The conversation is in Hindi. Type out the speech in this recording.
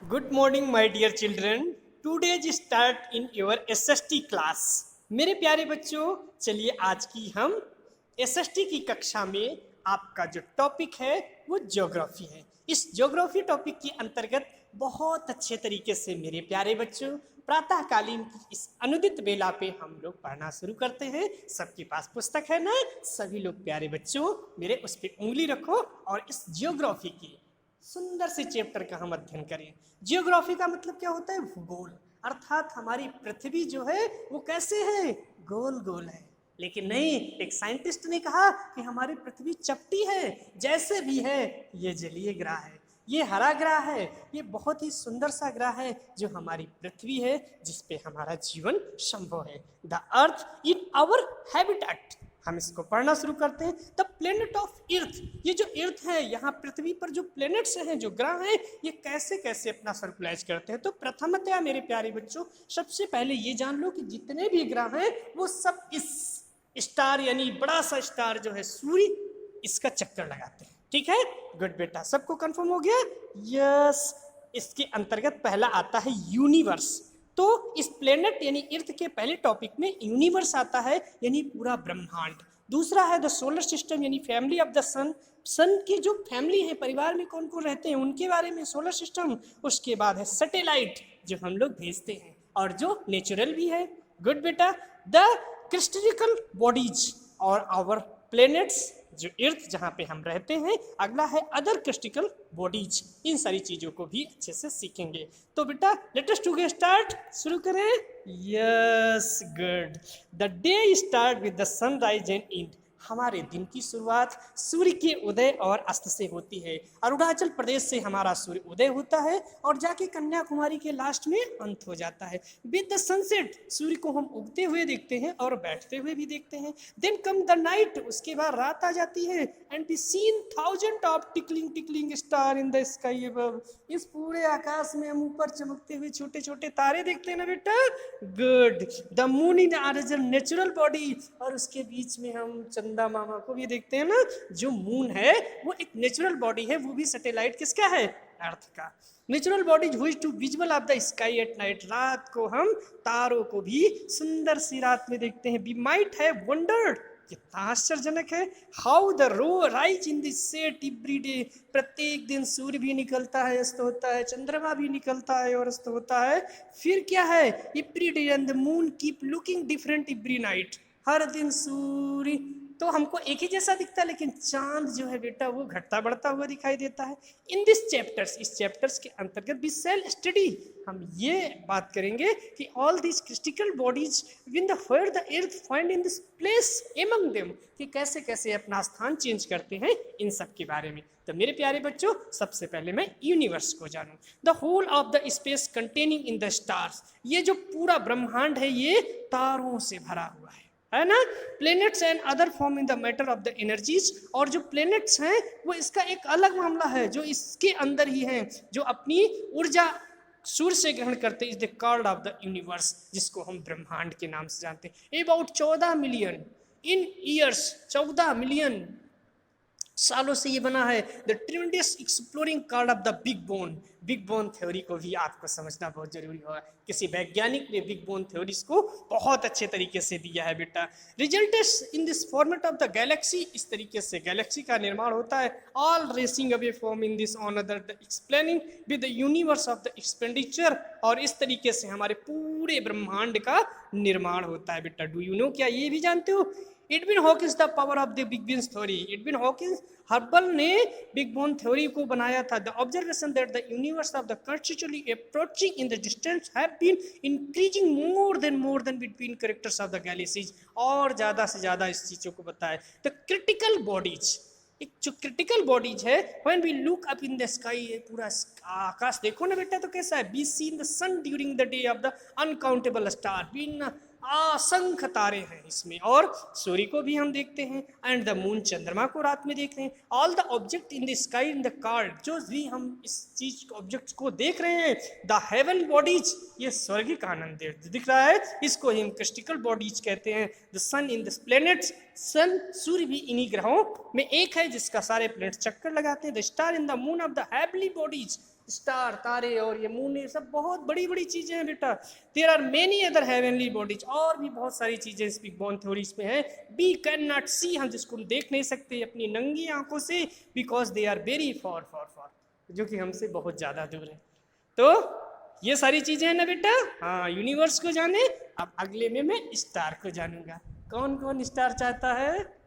Good morning, my dear children. Today's start in your SST class. मेरे प्यारे बच्चों, चलिए आज की हम SST की कक्षा में आपका जो टॉपिक है वो ज्योग्राफी है। इस ज्योग्राफी टॉपिक के अंतर्गत बहुत अच्छे तरीके से मेरे प्यारे बच्चों प्रातःकालीन की इस अनुदित बेला पे हम लोग पढ़ना शुरू करते हैं। सबके पास पुस्तक है ना? सभी लोग प्यारे बच्चों मेरे उस पर उंगली रखो और इस ज्योग्राफी की सुंदर से चैप्टर का हम अध्ययन करें। जियोग्राफी का मतलब क्या होता है? भूगोल, अर्थात हमारी पृथ्वी जो है वो कैसे है? गोल गोल है। लेकिन नहीं, एक साइंटिस्ट ने कहा कि हमारी पृथ्वी चपटी है। जैसे भी है, ये जलीय ग्रह है, ये हरा ग्रह है, ये बहुत ही सुंदर सा ग्रह है जो हमारी पृथ्वी है, जिसपे हमारा जीवन संभव है। The earth in our habitat, हम इसको पढ़ना शुरू करते हैं। द प्लेनेट ऑफ अर्थ, ये जो अर्थ है, यहाँ पृथ्वी पर जो प्लेनेट्स हैं, जो ग्रह हैं, ये कैसे कैसे अपना सर्कुलाइज करते हैं। तो प्रथमतया मेरे प्यारे बच्चों, सबसे पहले ये जान लो कि जितने भी ग्रह हैं वो सब इस स्टार यानी बड़ा सा स्टार जो है सूर्य, इसका चक्कर लगाते हैं। ठीक है, गुड बेटा, सबको कंफर्म हो गया? यस। इसके अंतर्गत पहला आता है यूनिवर्स। तो इस प्लेनेट यानी अर्थ के पहले टॉपिक में यूनिवर्स आता है, यानी पूरा ब्रह्मांड। दूसरा है द सोलर सिस्टम यानी फैमिली ऑफ द सन, सन की जो फैमिली है, परिवार में कौन कौन रहते हैं उनके बारे में सोलर सिस्टम। उसके बाद है सैटेलाइट जो हम लोग भेजते हैं और जो नेचुरल भी है। गुड बेटा। द क्रिस्टलिकल बॉडीज और आवर प्लेनेट्स, जो अर्थ जहाँ पे हम रहते हैं। अगला है अदर क्रिस्टिकल बॉडीज। इन सारी चीजों को भी अच्छे से सीखेंगे। तो बेटा let us to get start, शुरू करें। Yes, good. The day start with the sunrise and and, हमारे दिन की शुरुआत सूर्य के उदय और अस्त से होती है। अरुणाचल प्रदेश से हमारा सूर्य उदय होता है और जाके कन्याकुमारी के लास्ट में अंत हो जाता है। विद द सनसेट, सूर्य को हम उगते हुए देखते हैं और बैठते हुए भी देखते हैं। देन कम द नाइट, उसके बाद रात आ जाती है। And be seen thousand of tickling tickling star in the sky above, इस पूरे आकाश में हम ऊपर चमकते हुए छोटे छोटे तारे देखते हैं ना बेटा। Good. The moon in are natural body, और उसके बीच में हम चंदा मामा को भी देखते हैं ना। जो मून है वो एक नेचुरल बॉडी है, वो भी सैटेलाइट किसका है? अर्थ का। नेचुरल बॉडी हुई to visual of the sky at night, रात को हम तारों को भी सुंदर सी रात में देखते हैं। वी माइट हैव वंडर्ड, कितना आश्चर्यजनक है। How the row rise in this set every day, प्रत्येक दिन सूर्य भी निकलता है, अस्त होता है, चंद्रमा भी निकलता है और अस्त होता है। फिर क्या है? Every day and the moon keep looking different every night, हर दिन सूर्य तो हमको एक ही जैसा दिखता है, लेकिन चांद जो है बेटा वो घटता बढ़ता हुआ दिखाई देता है। इन दिस चैप्टर्स, इस चैप्टर्स के अंतर्गत भी सेल स्टडी, हम ये बात करेंगे कि all this celestial bodies win the where the earth find in this place among them, कि कैसे कैसे अपना स्थान चेंज करते हैं, इन सब के बारे में। तो मेरे प्यारे बच्चों, सबसे पहले मैं यूनिवर्स को जानूं। The whole of the space containing in the stars, ये जो पूरा ब्रह्मांड है ये तारों से भरा हुआ है ना। Planets and other form in the matter of the energies, और जो प्लेनेट्स हैं वो इसका एक अलग मामला है, जो इसके अंदर ही हैं, जो अपनी ऊर्जा सूर्य से ग्रहण करते हैं। Is the called off the universe, जिसको हम ब्रह्मांड के नाम से जानते हैं। About 14 million in years, 14 million सालों से ये बना है। The tremendous exploring called off the big bone, big bone theory को भी आपको समझना बहुत जरूरी होगा। किसी वैज्ञानिक ने बिग बोन थ्योरीज को बहुत अच्छे तरीके से दिया है बेटा। Results in this format of the Galaxy, इस तरीके से गैलेक्सी का निर्माण होता है। All racing away from in this on other the explaining with the universe of the expenditure, और इस तरीके से हमारे पूरे ब्रह्मांड का निर्माण होता है बेटा। डू यू नो, क्या ये भी जानते हो? Edwin Hawkins the power of the big bang theory, Edwin Hawkins Hubble ने बिग बैंग थ्योरी को बनाया था। The observation that the universe of the constantly approaching in the distance have been increasing more than between characters of the galaxies, और ज्यादा से ज्यादा इस चीजों को बताया। द क्रिटिकल बॉडीज, एक जो क्रिटिकल बॉडीज है, when we look up in the sky, पूरा आकाश देखो ना बेटा तो कैसा है। Be seen the sun during the day of the uncountable star, बिन असंख्य तारे हैं इसमें, और सूर्य को भी हम देखते हैं। एंड द मून, चंद्रमा को रात में देखते हैं। All the object in the sky in the card, जो भी हम इस चीज ऑब्जेक्ट को देख रहे हैं। द हेवन बॉडीज, ये स्वर्ग का आनंद दिख रहा है, इसको हम क्रिस्टिकल बॉडीज कहते हैं। The sun in the planets, sun सूर्य भी इन्हीं ग्रहों में एक है जिसका सारे प्लेनेट चक्कर लगाते हैं। The star in the moon of the heavenly bodies, star, तारे और ये मून, ये सब बहुत बड़ी बड़ी चीजें हैं बेटा। There are many other heavenly bodies, और भी बहुत सारी चीजें इस बिग बैंग थ्योरीज में हैं। वी कैन नॉट सी, हम जिसको देख नहीं सकते अपनी नंगी आंखों से, because they are very far far far, जो कि हमसे बहुत ज्यादा दूर है। तो ये सारी चीजें हैं ना बेटा। हाँ, यूनिवर्स को जाने। अब अगले में मैं स्टार को जानूंगा। कौन कौन स्टार चाहता है?